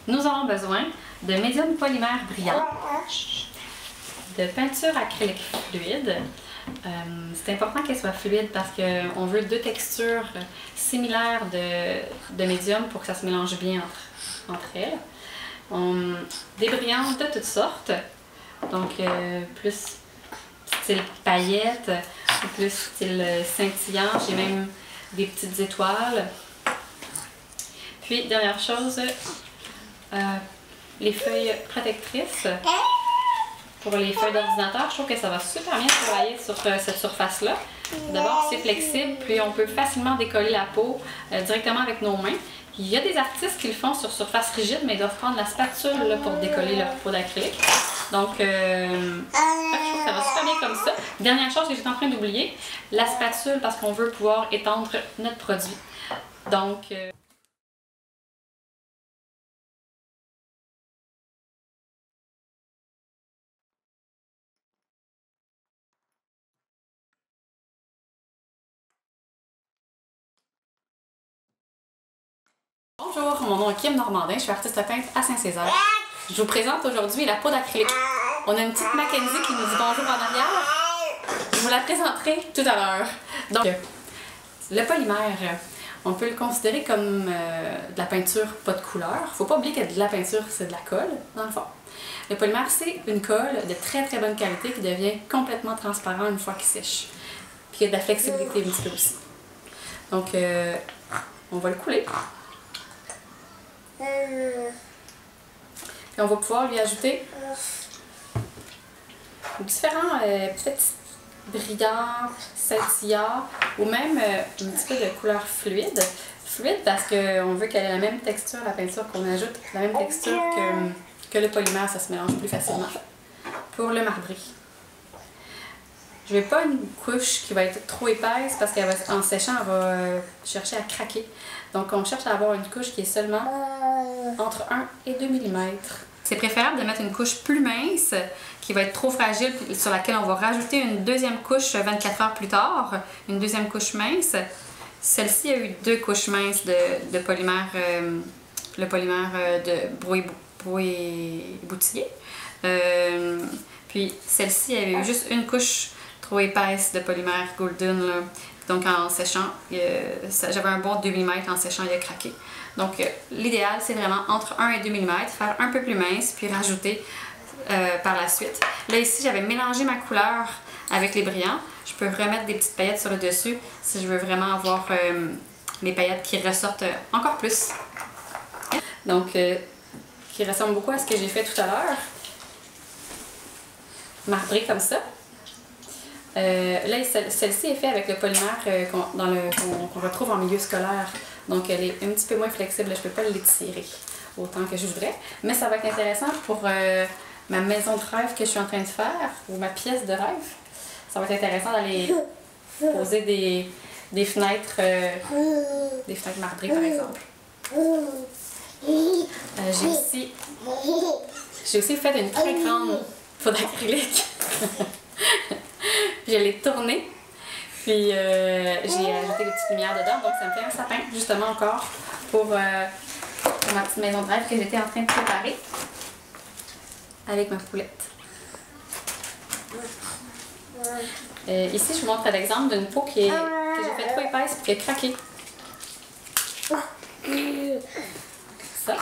Nous aurons besoin de médium polymère brillant, de peinture acrylique fluide. C'est important qu'elle soit fluide parce qu'on veut deux textures similaires de médium pour que ça se mélange bien entre elles. Des brillants de toutes sortes, donc plus style paillettes ou plus style scintillant. J'ai même des petites étoiles. Puis, dernière chose, les feuilles protectrices pour les feuilles d'ordinateur. Je trouve que ça va super bien travailler sur cette surface-là. D'abord, c'est flexible, puis on peut facilement décoller la peau directement avec nos mains. Il y a des artistes qui le font sur surface rigide, mais ils doivent prendre la spatule là, pour décoller leur peau d'acrylique. Donc, je trouve que ça va super bien comme ça. Dernière chose que j'étais en train d'oublier, la spatule, parce qu'on veut pouvoir étendre notre produit. Donc, bonjour, mon nom est Kim Normandin, je suis artiste peintre à Saint-Césaire. Je vous présente aujourd'hui la peau d'acrylique. On a une petite Mackenzie qui nous dit bonjour en arrière. Je vous la présenterai tout à l'heure. Donc, le polymère, on peut le considérer comme de la peinture pas de couleur. Il ne faut pas oublier que de la peinture, c'est de la colle, dans le fond. Le polymère, c'est une colle de très très bonne qualité qui devient complètement transparent une fois qu'il sèche. Puis il y a de la flexibilité un petit peu aussi. Donc, on va le couler. Puis on va pouvoir lui ajouter différents petits brillants, scintillants ou même un petit peu de couleur fluide. Fluide parce qu'on veut qu'elle ait la même texture, la peinture qu'on ajoute, la même texture que le polymère, ça se mélange plus facilement. Pour le marbré, je ne vais pas une couche qui va être trop épaisse parce qu'en séchant, elle va chercher à craquer. Donc on cherche à avoir une couche qui est seulement entre 1 et 2 mm. C'est préférable de mettre une couche plus mince qui va être trop fragile sur laquelle on va rajouter une deuxième couche 24 heures plus tard, une deuxième couche mince. Celle-ci a eu 2 couches minces de polymère, le polymère de Brouet-Boutillier. Puis celle-ci avait eu juste une couche trop épaisse de polymère Golden. Là. Donc en séchant, j'avais un bon 2 mm, en séchant il a craqué. Donc l'idéal c'est vraiment entre 1 et 2 mm, faire un peu plus mince puis rajouter par la suite. Là ici j'avais mélangé ma couleur avec les brillants. Je peux remettre des petites paillettes sur le dessus si je veux vraiment avoir les paillettes qui ressortent encore plus. Donc qui ressemble beaucoup à ce que j'ai fait tout à l'heure. Marbré comme ça. Là, celle-ci est faite avec le polymère qu'on retrouve en milieu scolaire. Donc, elle est un petit peu moins flexible. Je ne peux pas l'étirer autant que je voudrais. Mais ça va être intéressant pour ma maison de rêve que je suis en train de faire, ou ma pièce de rêve. Ça va être intéressant d'aller poser des fenêtres marbrées, par exemple. J'ai aussi fait une très grande peau d'acrylique. Je l'ai tournée, puis j'ai ajouté des petites lumières dedans, donc ça me fait un sapin, justement encore, pour ma petite maison de rêve que j'étais en train de préparer avec ma poulette. Ici, je vous montre l'exemple d'une peau que j'ai fait trop épaisse et qui a craqué. Ça.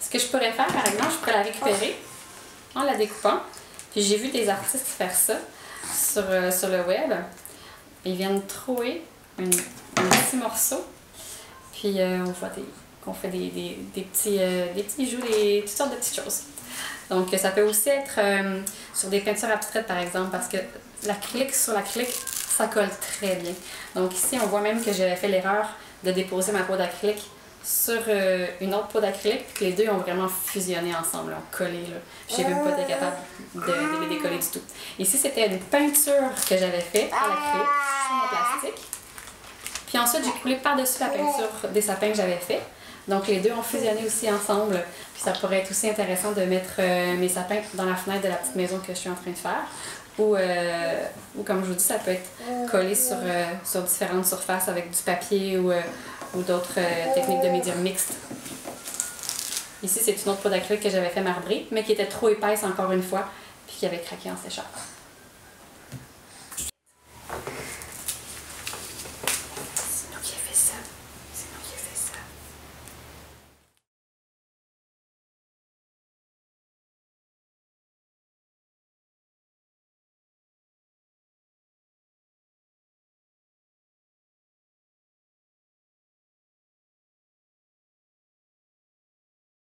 Ce que je pourrais faire, par exemple, je pourrais la récupérer en la découpant. Puis j'ai vu des artistes faire ça sur le web. Ils viennent trouer un petit morceau. Puis on voit qu'on fait des petits bijoux, toutes sortes de petites choses. Donc ça peut aussi être sur des peintures abstraites par exemple, parce que l'acrylique sur l'acrylique, ça colle très bien. Donc ici on voit même que j'avais fait l'erreur de déposer ma peau d'acrylique sur une autre peau d'acrylique, puis les deux ont vraiment fusionné ensemble, ont collé. J'ai même pas été capable de les décoller du tout. Ici, c'était une peinture que j'avais faite à l'acrylique sur mon plastique. Puis ensuite, j'ai coulé par-dessus la peinture des sapins que j'avais fait. Donc les deux ont fusionné aussi ensemble. Puis ça pourrait être aussi intéressant de mettre mes sapins dans la fenêtre de la petite maison que je suis en train de faire. Ou comme je vous dis, ça peut être collé sur différentes surfaces avec du papier ou d'autres techniques de médium mixte. Ici, c'est une autre peau d'acrylique que j'avais fait marbrer, mais qui était trop épaisse encore une fois, puis qui avait craqué en séchant.